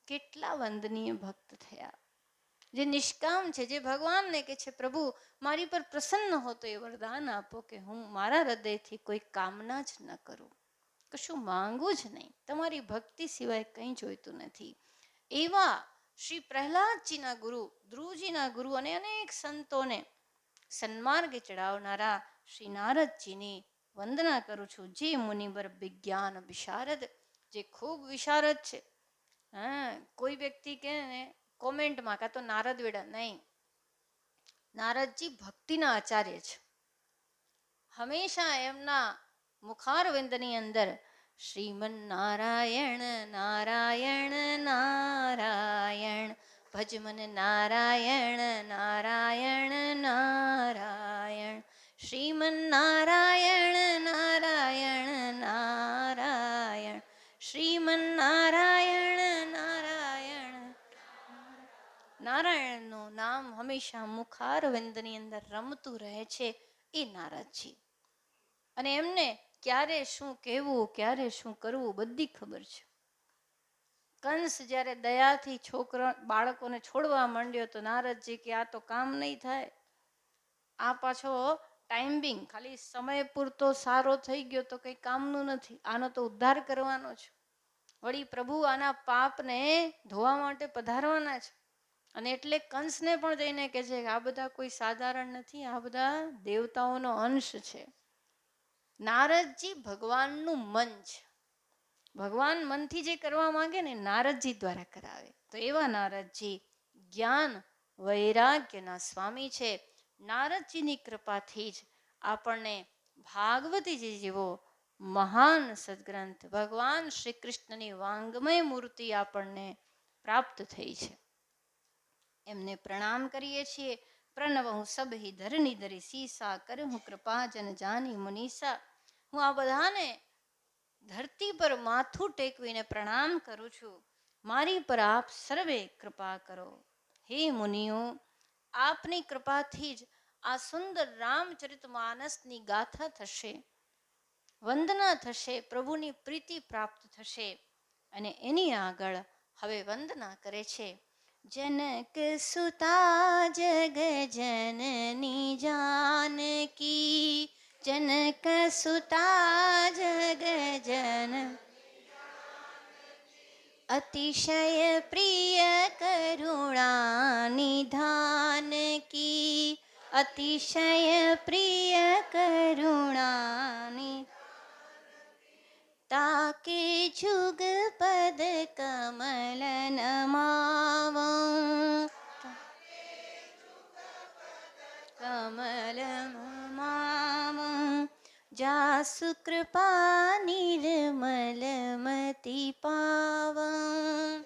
A: કેટલા વંદનીય ભક્ત થયા, જે નિષ્કામ છે, જે ભગવાનને કે છે પ્રભુ મારી પર પ્રસન્ન હો તો એ વરદાન આપો કે હું મારા હૃદયથી કોઈ કામના જ ન કરું, કશું માંગવું જ નહીં, તમારી ભક્તિ સિવાય કંઈ જોઈતું નથી. એવા શ્રી પ્રહલાદજીના ગુરુ, ધ્રુવજીના ગુરુ અને અનેક સંતોને સન્માર્ગે ચડાવનારા શ્રી નારદજીની વંદના કરું છું, જે મુનિવર વિજ્ઞાન વિશારદ, જે ખૂબ વિશારદ છે. હા, કોઈ વ્યક્તિ કહે ને કોમેન્ટમાં કાં તો નારદ વેડા, નહીં, નારદજી ભક્તિના આચાર્ય છે. હંમેશા એમના મુખારવિંદની અંદર શ્રીમન નારાયણ નારાયણ નારાયણ ભજમન નારાયણ નારાયણ નારાયણ શ્રીમન નારાયણ નારાયણ નારાયણ શ્રીમન નારાયણ નારાયણ. નારાયણનું નામ હંમેશા મુખારવિંદની અંદર રમતું રહે છે એ નારદજી. અને એમને ક્યારે શું કહેવું, ક્યારે શું કરવું બધી ખબર છે. કંસ જ્યારે દયાથી બાળકોને છોડવા માંડ્યો તો નારદજી કે આ તો કામ નહીં થાય, આ પાછો ટાઈમિંગ ખાલી સમય પૂરતો સારો થઈ ગયો તો કંઈ કામનું નથી, આનો તો ઉદ્ધાર કરવાનો છે. વળી પ્રભુ આના પાપને ધોવા માટે પધારવાના છે. અને એટલે કંસને પણ જઈને કહે છે કે આ બધા કોઈ સાધારણ નથી, આ બધા દેવતાઓનો અંશ છે. નારદજી ભગવાનનું મન છે. ભગવાન મનથી જે કરવા માંગે ને નારદજી દ્વારા કરાવે. તો એવા નારદજી જ્ઞાન વૈરાગ્યના સ્વામી છે. નારદજીની કૃપાથી જ આપણને ભાગવતીજી જેવો મહાન સદગ્રંથ ભગવાન શ્રી કૃષ્ણની વાંગમય મૂર્તિ આપણને પ્રાપ્ત થઈ છે. એમને પ્રણામ કરીએ છીએ. પ્રણવહું સબહિ ધરની ધરી સીસા કરહું કૃપા જન જાની મુનીસા. હું આ બધાને ધરતી પર માથું ટેકવીને પ્રણામ કરું છું. મારી પર આપ સર્વે કૃપા કરો. હે મુનિઓ, આપની કૃપાથી જ આ સુંદર રામચરિત માનસની ગાથા થશે, વંદના થશે, પ્રભુની પ્રીતિ પ્રાપ્ત થશે. અને એની આગળ હવે વંદના કરે છે. જનક સુતા જગ જનની જાનકી, જનક સુતા જગ જન અતિશય પ્રિય કરુણા નિધાન કી, અતિશય પ્રિય કરુણા તાકે જુગ પદ કમલ નમાવં, કમલ નમાવં જાસુ કૃપા નિર્મલ મતિ પાવં.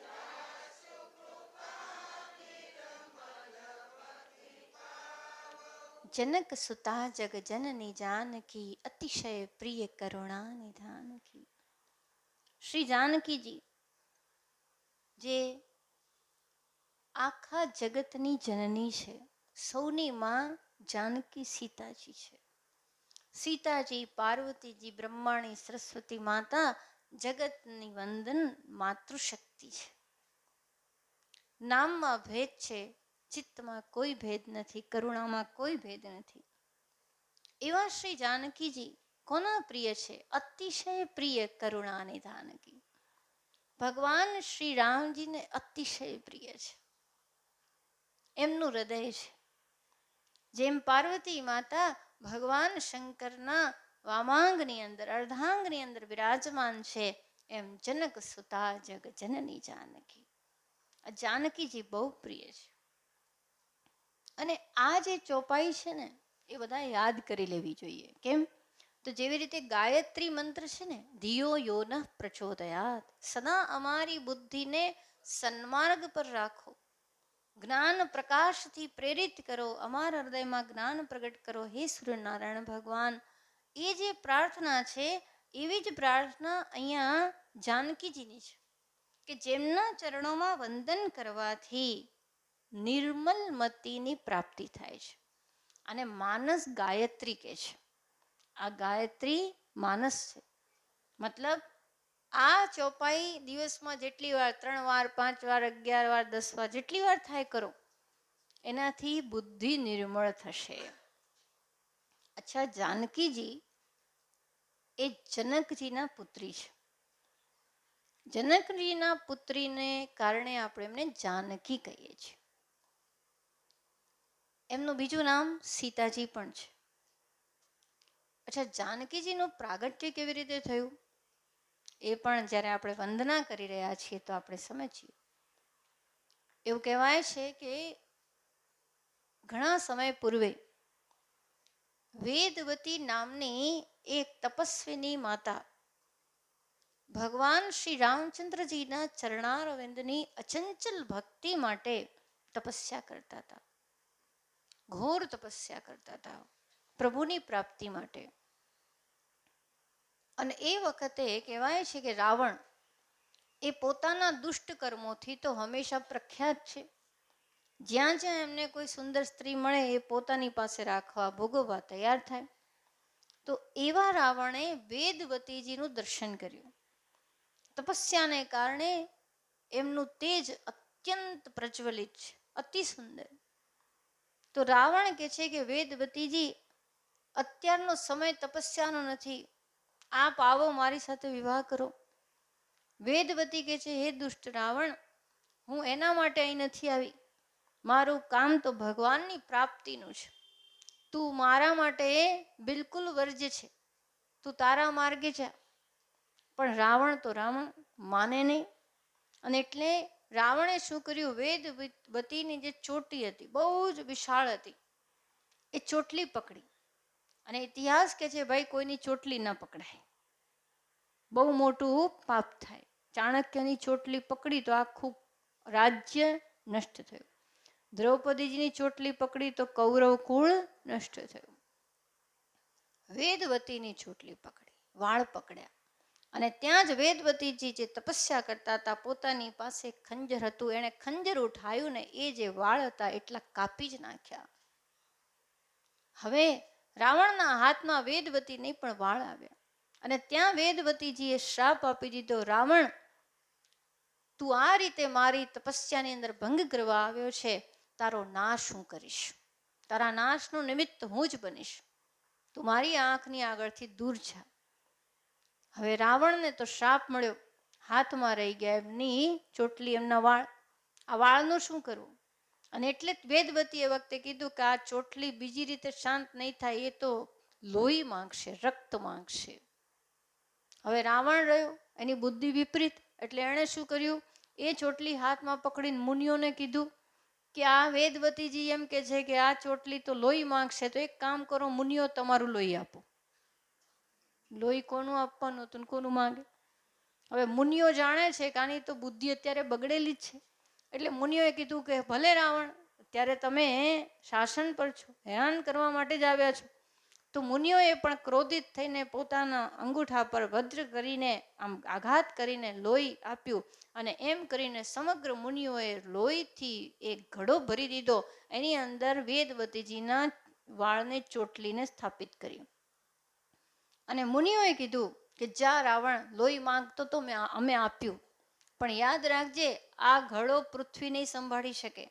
A: જનક સુતા જગ જનની જાનકી, અતિશય પ્રિય કરુણા નિધાન કી. શ્રી જાનકીજી જે આખા જગતની જનની છે, સૌની માં જાનકી સીતાજી છે. સીતાજી, પાર્વતીજી, બ્રહ્માણી, સરસ્વતી માતા જગતની વંદન માતૃશક્તિ છે. નામમાં ભેદ છે, ચિત્તમાં કોઈ ભેદ નથી, કરુણામાં કોઈ ભેદ નથી. એવા શ્રી જાનકીજી કોના પ્રિય છે? અતિશય પ્રિય કરુણા નિધાનકી. ભગવાન શ્રી રામજીને અતિશય પ્રિય છે, એમનું હૃદય છે. જેમ પાર્વતી માતા ભગવાન શંકરના વામાંગની અંદર, અર્ધાંગની અંદર વિરાજમાન છે, એમ જનક સુતા જગ જનની જાનકી. જાનકીજી બહુ પ્રિય છે. અને આ જે ચોપાઈ છે ને એ બધા યાદ કરી લેવી જોઈએ. કેમ? તો જેવી રીતે ગાયત્રી મંત્ર છે ને, ધિયો યો ન પ્રચોદયાત, સદા અમારી બુદ્ધિને સન્માર્ગ પર રાખો, જ્ઞાન પ્રકાશથી પ્રેરિત કરો, અમારા હૃદયમાં જ્ઞાન પ્રગટ કરો, હે સૂર્યનારાયણ ભગવાન. એ જે પ્રાર્થના છે એવી જ પ્રાર્થના અહીંયા જાનકીજીની છે કે જેમના ચરણોમાં વંદન કરવાથી નિર્મલ મતિની પ્રાપ્તિ થાય છે. અને માનસ ગાયત્રી કહે છે. આ ગાયત્રી માનસ છે, મતલબ આ ચોપાઈ દિવસમાં જેટલી વાર 3 વાર 5 વાર 11 વાર 10 વાર જેટલી વાર થાય કરો, એનાથી બુદ્ધિ નિર્મળ થશે. અચ્છા, જાનકીજી એ જનકજીના પુત્રી છે. જનકજીના પુત્રીને કારણે આપણે એમને જાનકી કહીએ છીએ. એમનું બીજું નામ સીતાજી પણ છે. અચ્છા, જાનકીજીનું પ્રાગટ્ય કેવી રીતે થયું એ પણ જ્યારે આપણે વંદના કરી રહ્યા છીએ તો આપણે સમજીએ. એવું કહેવાય છે કે ઘણા સમય પૂર્વે વેદવતી નામની એક તપસ્વીની માતા ભગવાન શ્રી રામચંદ્રજીના ચરણારવિંદની અચંચલ ભક્તિ માટે તપસ્યા કરતા હતા. ઘોર તપસ્યા કરતા હતા પ્રભુની પ્રાપ્તિ માટે. અને એ વખતે કહેવાય છે કે રાવણ એ પોતાના દુષ્ટ કર્મોથી તો હંમેશા પ્રખ્યાત છે. જ્યાં જ્યાં એમને કોઈ સુંદર સ્ત્રી મળે એ પોતાની પાસે રાખવા ભોગવવા તૈયાર થાય. તો એવા રાવણે વેદવતીજીનું દર્શન કર્યું. તપસ્યાને કારણે એમનું તેજ અત્યંત પ્રજ્વલિત છે, અતિ સુંદર. તો રાવણ કે છે કે વેદવતીજી, અત્યારનો સમય તપસ્યાનો નથી, આપ આવો મારી સાથે વિવાહ કરો. વેદવતી કે છે, હે દુષ્ટ રાવણ, હું એના માટે અહીં નથી આવી. મારું કામ તો ભગવાનની પ્રાપ્તિનું છે. તું મારા માટે બિલકુલ વર્જ્ય છે, તું તારા માર્ગે જા. પણ રાવણ તો રાવણ માને નહીં. અને એટલે રાવણે શું કર્યું, વેદવતીની જે ચોટી હતી બહુ જ વિશાળ હતી, એ ચોટલી પકડી. અને ઇતિહાસ કે છે ભાઈ, કોઈની ચોટલી ના પકડાય, બહુ મોટું પાપ થાય. ચાણક્યની ચોટલી પકડી તો આખું રાજ્ય નષ્ટ થયું. દ્રૌપદીજીની ચોટલી પકડી તો કૌરવ કુળ નષ્ટ થયું. વેદવતીની ચોટલી પકડી, વાળ પકડ્યા. અને ત્યાં જ વેદવતીજી જે તપસ્યા કરતા હતા, પોતાની પાસે ખંજર હતું, એણે ખંજર ઉઠાયું ને એ જે વાળ હતા એટલા કાપી જ નાખ્યા. હવે રાવણના હાથમાં વેદવતીને પણ વાળ આવ્યા. અને ત્યાં વેદવતીજીએ શ્રાપ આપી દીધો, રાવણ, તું આ રીતે મારી તપસ્યાની અંદર ભંગ કરવા આવ્યો છે, તારો નાશ હું કરીશ. તારા નાશનું નિમિત્ત હું જ બનીશ. તું મારી આંખની આગળથી દૂર જા. હવે રાવણને તો શ્રાપ મળ્યો, હાથમાં રહી ગયા એમની ચોટલી, એમના વાળ. આ વાળનું શું કરવું? અને એટલે જ વેદવતીએ વખતે કીધું કે આ ચોટલી બીજી રીતે શાંત નહીં થાય, એ તો લોહી માંગશે, રક્ત માંગશે. હવે રાવણ રહ્યો, એની બુદ્ધિ વિપરીત. એટલે એણે શું કર્યું, એ ચોટલી હાથમાં પકડીને મુનિઓને કીધું કે આ વેદવતીજી એમ કે છે કે આ ચોટલી તો લોહી માંગશે, તો એક કામ કરો મુનિઓ, તમારું લોહી આપો. લોહી કોનું આપવાનું હતું, કોનું માંગે? હવે મુનિઓ જાણે છે કે આની તો બુદ્ધિ અત્યારે બગડેલી જ છે. એટલે મુનિઓએ કીધું કે ભલે રાવણ, અત્યારે તમે શાસન પર છો, હેરાન કરવા માટે જ આવ્યા છો. તો મુનિઓએ પણ ક્રોધિત થઈને પોતાના અંગૂઠા પર વજ્ર કરીને આમ આઘાત કરીને લોહી આપ્યું. અને એમ કરીને સમગ્ર મુનિઓએ લોહીથી એક ઘડો ભરી દીધો. એની અંદર વેદવતીજીના વાળને ચોટલીને સ્થાપિત કરી. અને મુનિઓએ કીધું કે જા રાવણ, લોહી માંગતો તો અમે આપ્યું, પણ યાદ રાખજે આ ઘડો પૃથ્વી નહીં સંભાળી શકે.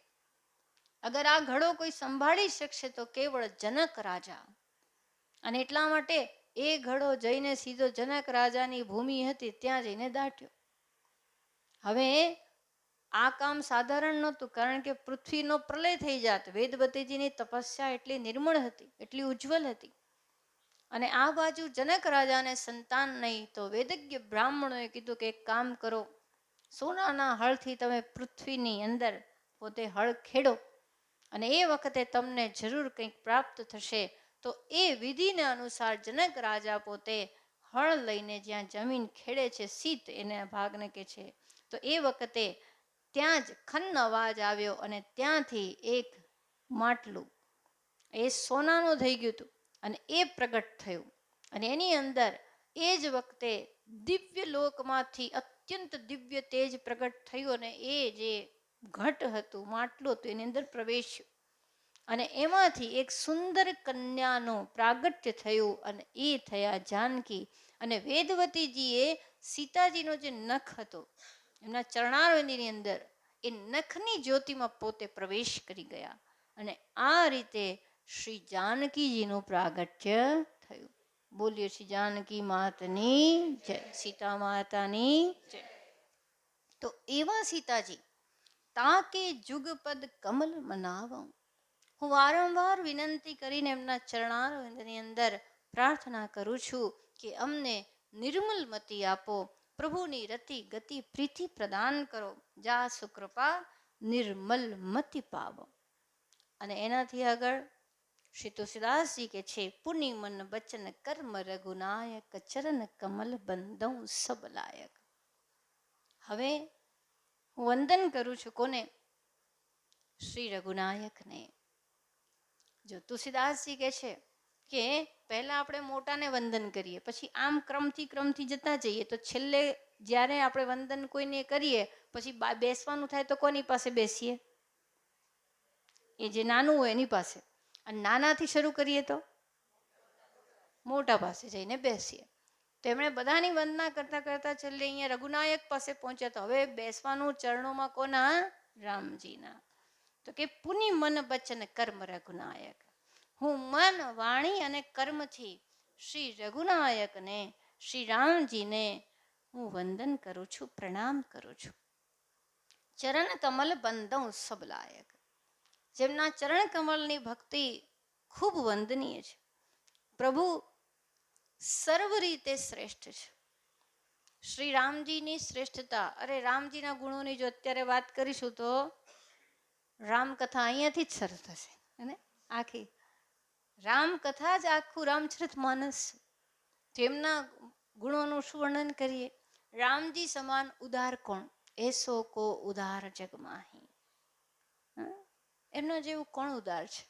A: અગર આ ઘડો કોઈ સંભાળી શકશે તો કેવળ જનક રાજા. અને એટલા માટે એ ઘડો જઈને સીધો જનક રાજાની ભૂમિ હતી ત્યાં જઈને દાટ્યો. હવે આ કામ સાધારણ નહોતું, કારણ કે પૃથ્વીનો પ્રલય થઈ જાત. વેદવતીજીની તપસ્યા એટલી નિર્મળ હતી, એટલી ઉજ્જવલ હતી. અને આ બાજુ જનક રાજાને સંતાન નહીં, તો વેદજ્ઞ બ્રાહ્મણોએ કીધું કે એક કામ કરો, સોનાના હળથી તમે પૃથ્વીની અંદર પોતે હળ ખેડો, અને એ વખતે તમને જરૂર કંઈક પ્રાપ્ત થશે. તો એ વિધિને અનુસાર જનક રાજા પોતે હળ લઈને જ્યાં જમીન ખેડે છે, સીત એના ભાગને કે છે, તો એ વખતે ત્યાં જ ખન્ન અવાજ આવ્યો અને ત્યાંથી એક માટલું એ સોનાનું થઈ ગયું હતું અને એ પ્રગટ થયું. અને એની અંદર એ જ વખતે દિવ્ય લોકમાંથી અત્યંત દિવ્ય તેજ પ્રગટ થયું અને એ જે ઘટ હતું, માટલું હતું, એની અંદર પ્રવેશ્યું. અને એમાંથી એક સુંદર કન્યાનું પ્રાગટ્ય થયું અને એ થયા જાનકી. અને વેદવતીજીએ સીતાજીનો જે નખ હતો એમના ચરણારવિંદની અંદર, એ નખની જ્યોતિમાં પોતે પ્રવેશ કરી ગયા અને આ રીતે શ્રી જાનકીજીનું પ્રાગટ્ય થયું. બોલીએ શ્રી જાનકી માતની જય, સીતા માતાની જય. તો એવા સીતાજી તાકે જુગપદ કમલ મનાવઉં, હું વારંવાર વિનંતી કરીને એમના ચરણારવિંદની અંદર પ્રાર્થના કરું છું કે અમને નિર્મલ મતિ આપો, પ્રભુની રતિ ગતિ પ્રીતિ પ્રદાન કરો, જા સુકૃપા નિર્મલ મતિ પાવો. અને એનાથી આગળ શ્રી તુલસીદાસજી કે છે, પુનિ મન બચન કર્મ રઘુનાયક, ચરણ કમલ બંદઉ સબ લાયક. હવે હું વંદન કરું છું કોને? શ્રી રઘુનાયકને. જો તુલસીદાસજી કે છે કે પહેલા આપણે મોટાને વંદન કરીએ, પછી આમ ક્રમથી જતા જઈએ, તો છેલ્લે જ્યારે આપણે વંદન કોઈને કરીએ પછી બેસવાનું થાય તો કોની પાસે બેસીએ? એ જે નાનું હોય એની પાસે. અને નાનાથી શરૂ કરીએ તો મોટા પાસે જઈને બેસીએ. તો એમણે બધાની વંદના કરતા કરતા છેલ્લે અહીંયા રઘુનાયક પાસે પહોંચ્યા. તો હવે બેસવાનું ચરણોમાં કોના? રામજીના. તો કે પુનિ મન બચન કર્મ રઘુનાયક, હું મન વાણી અને કર્મથી શ્રી રઘુનાયકને, શ્રી રામજીને હું વંદન કરું છું, પ્રણામ કરું છું. ચરણ કમલ બંદઉ સબ લાયક, જેમના ચરણ કમલની ભક્તિ ખૂબ વંદનીય છે. પ્રભુ સર્વ રીતે શ્રેષ્ઠ છે. શ્રી રામજીની શ્રેષ્ઠતા, અરે રામજીના ગુણોની જો અત્યારે વાત કરીશું તો રામકથા અહીંયાથી જ શરૂ થશે. અને આખી રામકથા જ આખું રામચરિત માનસ, જેમના ગુણોનું શું વર્ણન કરીએ? રામજી સમાન ઉદાર કોણ? એસો કો ઉદાર જગમાહી. એમના જેવું કોણ ઉદાર છે?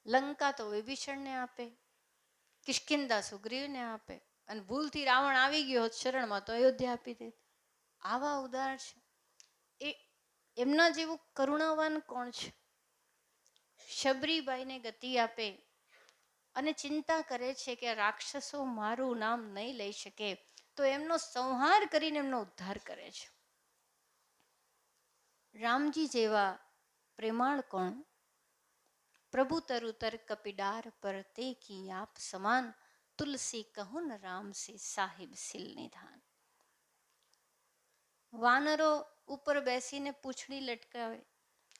A: લંકા તો વિભીષણને આપે, કિષ્કિંધા સુગ્રીવને આપે, અને ભૂલથી રાવણ આવી ગયો શરણમાં તો અયોધ્યા આપી દે. આવા ઉદાર છે. એ એમના જેવું કરુણાવાન કોણ છે? શબરીબાઈને ગતિ આપે અને ચિંતા કરે છે કે રાક્ષસો મારું નામ નહીં લઈ શકે, તો એમનો સંહાર કરીને એમનો ઉદ્ધાર કરે છે. રામજી જેવા પ્રેમાળ કોણ? પ્રભુ તરુ તર્ક પીડાર પર તે કી આપ સમાન, તુલસી કહુન રામ સે સાહિબ સિલ નિધાન. વાનરો ઉપર બેસીને પૂંછડી લટકાવે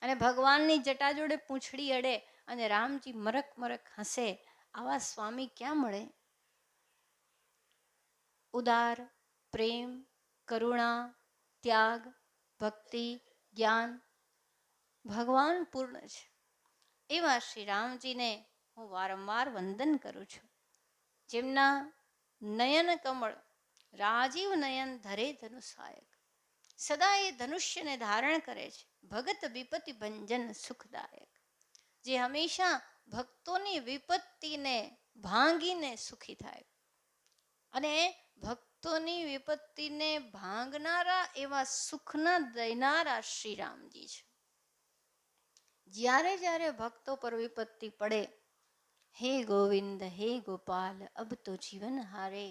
A: અને ભગવાનની જટા જોડે પૂંછડી અડે અને રામજી મરક મરક હસે. આવા સ્વામી ક્યાં મળે? ઉદાર, પ્રેમ, કરુણા, ત્યાગ, ભક્તિ, જ્ઞાન, ભગવાન પૂર્ણ છે. એવા શ્રી રામજીને હું વારંવાર વંદન કરું છું, જેમના નયન કમળ રાજીવ નયન ધરે ધનુષાયક, સદા એ ધનુષ્યને ધારણ કરે છે. ભગત વિપત્તિ ભંજન સુખદાયક, જે હંમેશા ભક્તોની વિપત્તિને ભાંગીને સુખી થાય. અને ભક્તોની વિપત્તિને ભાંગનારા એવા સુખના દેનારા શ્રી રામજી છે. જ્યારે જ્યારે ભક્તો પર વિપત્તિ પડે, હે ગોવિંદ હે ગોપાલ અબ તો જીવન હારે,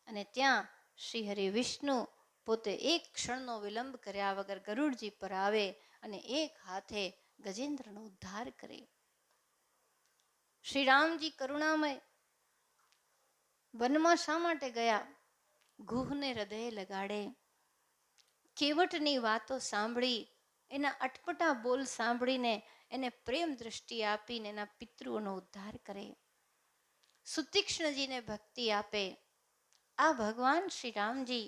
A: અને ત્યાં શ્રી હરિ વિષ્ણુ પોતે એક ક્ષણનો વિલંબ કર્યા વગર ગરુડજી પર આવે અને એક હાથે ગજેન્દ્રનો ઉદ્ધાર કરે. શ્રી રામજી કરુણામય વનમાં શા માટે ગયા? ગુહને હૃદય લગાડે, કેવટની વાતો સાંભળી, એના અટપટા બોલ સાંભળીને એને પ્રેમ દ્રષ્ટિ આપીને એના પિતૃઓનો ઉદ્ધાર કરે, સુતીક્ષ્ણજીને ભક્તિ આપે. આ ભગવાન શ્રી રામજી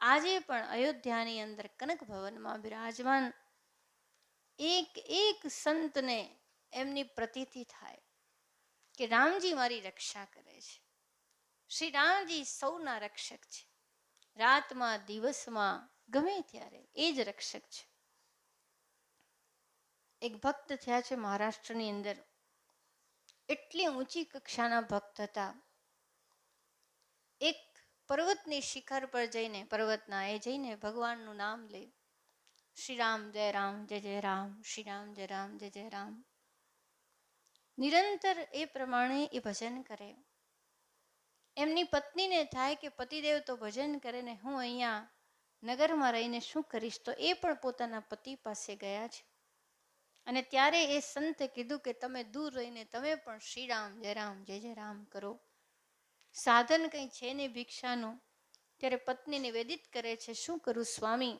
A: આજે પણ અયોધ્યાની અંદર કનક ભવનમાં બિરાજમાન. એક એક સંતને એમની પ્રતીતિ થાય કે રામજી મારી રક્ષા કરે છે. શ્રી રામજી સૌના રક્ષક છે. રાતમાં દિવસમાં ગમે ત્યારે એ જ રક્ષક છે. એક ભક્ત થયા છે મહારાષ્ટ્રની અંદર, એટલી ઊંચી કક્ષાના ભક્ત હતા. એક પર્વતની શિખર પર જઈને, પર્વતના એ જઈને ભગવાનનું નામ લે, શ્રી રામ જય રામ જય જય રામ, શ્રી રામ જય રામ જય જય રામ. નિરંતર એ પ્રમાણે એ ભજન કરે. એમની પત્નીને થાય કે પતિદેવ તો ભજન કરે ને હું અહીંયા નગરમાં રહીને શું કરીશ, તો એ પણ પોતાના પતિ પાસે ગયા છે. અને ત્યારે એ સંતે કીધું કે તમે દૂર રહીને તમે પણ શ્રી રામ જય જય રામ કરો. સાધન કંઈ છે ને ભિક્ષાનું. ત્યારે પત્ની નિવેદિત કરે છે, શું કરું સ્વામી,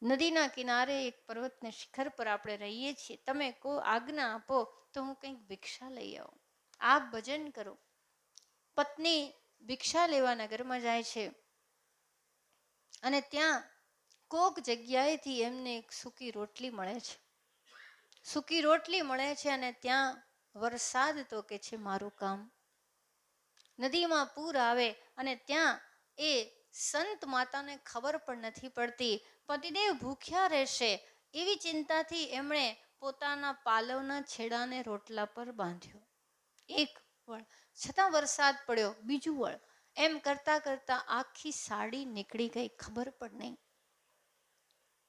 A: નદીના કિનારે એક પર્વતને શિખર પર આપણે રહીએ છીએ, તમે કો આજ્ઞા આપો તો હું કંઈક ભિક્ષા લઈ આવું, આપ ભજન કરો. પત્ની ભિક્ષા લેવા નગરમાં જાય છે અને ત્યાં કોક જગ્યાએથી એમને એક સૂકી રોટલી મળે છે. સૂકી રોટલી મળે છે અને ત્યાં વરસાદ તો કે છે મારું કામ. નદીમાં પૂર આવે અને ત્યાં એ સંત માતાને ખબર પણ નથી પડતી, પતિદેવ ભૂખ્યા રહેશે એવી ચિંતાથી એમણે પોતાના પાલવના છેડાને રોટલા પર બાંધ્યો. એક વળ છતાં વરસાદ પડ્યો, બીજું વળ, એમ કરતા કરતા આખી સાડી નીકળી ગઈ, ખબર પણ નહીં.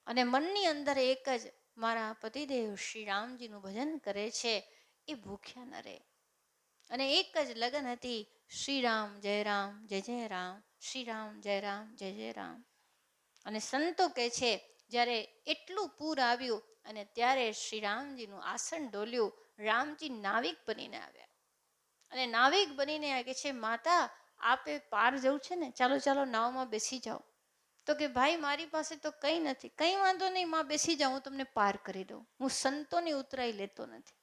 A: અને મનની અંદર એક જ, મારા પતિદેવ શ્રી રામજીનું ભજન કરે છે, એ ભૂખ્યા ન રહે. અને એક જ લગન હતી, શ્રી રામ જય રામ, શ્રી રામ જય જય રામ. અને સંતો કહે છે જ્યારે એટલું પૂર આવ્યું અને ત્યારે શ્રી રામજીનું આસન ડોલ્યું, રામજી નાવિક બનીને આવ્યા. અને નાવિક બનીને કહે છે, માતા આપે પાર જવું છે ને, ચાલો ચાલો નાવમાં બેસી જાઓ. તો કે ભાઈ મારી પાસે તો કંઈ નથી. કંઈ વાંધો નહીં માં, બેસી જાઉં, હું તમને પાર કરી દઉં, હું સંતોની ઉતરાઈ લેતો નથી.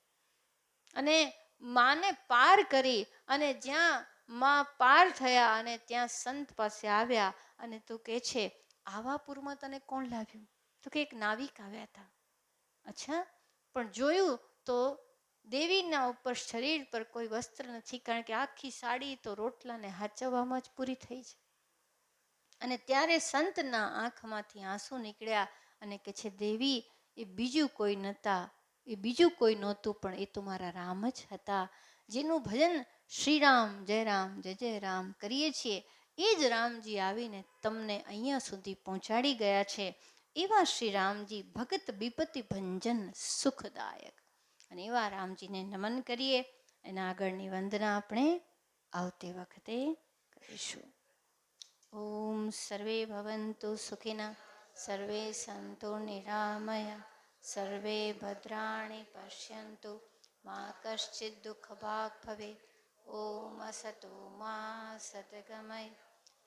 A: અને માને પાર કરી અને જ્યાં માં પાર થયા અને ત્યાં સંત પાસે આવ્યા અને તું કહે છે આવા પૂરમાં તને કોણ લાવ્યું? તો કે એક નાવિક આવ્યા હતા. અચ્છા, પણ જોયું તો દેવીના ઉપર શરીર પર કોઈ વસ્ત્ર નથી, કારણ કે આખી સાડી તો રોટલાને હાચવવામાં જ પૂરી થઈ છે. અને ત્યારે સંતના આંખમાંથી આંસુ નીકળ્યા અને કે છે દેવી, એ બીજું કોઈ નહોતા, એ બીજું કોઈ નહોતું, પણ એ તો મારા રામ જ હતા, જેનું ભજન શ્રી રામ જય જય રામ કરીએ છીએ. એ જ રામજી આવીને તમને અહીંયા સુધી પહોંચાડી ગયા છે. એવા શ્રી રામજી ભગત વિપત્તિ ભંજન સુખદાયક. અને એવા રામજીને નમન કરીએ. એના આગળની વંદના આપણે આવતી વખતે કરીશું. ઓમ સર્વે ભવન્તુ સુખિનઃ, સર્વે સંતો નિરામયા, સર્વે ભદ્રાણિ પશ્યન્તુ, મા કશ્ચિદ દુઃખ ભાગ ભવેત. ઓમ અસતો મા સતગમય,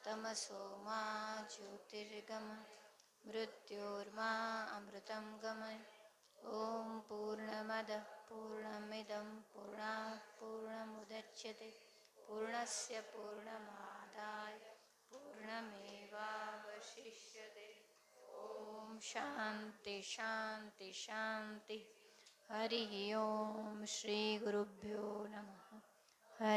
A: તમસો મા જ્યોતિર્ગમય, મૃત્યોર્મા અમૃતમ ગમય. ઓમ પૂર્ણમદ પૂર્ણમિદં પૂર્ણાત પૂર્ણમુદચ્યતે પૂર્ણસ્ય પૂર્ણમાદાય પૂર્ણમેવાવશિષ્યતે. ઓમ શાંતિ શાંતિ શાંતિ. હરિ ઓમ શ્રી ગુરુભ્યો નમઃ.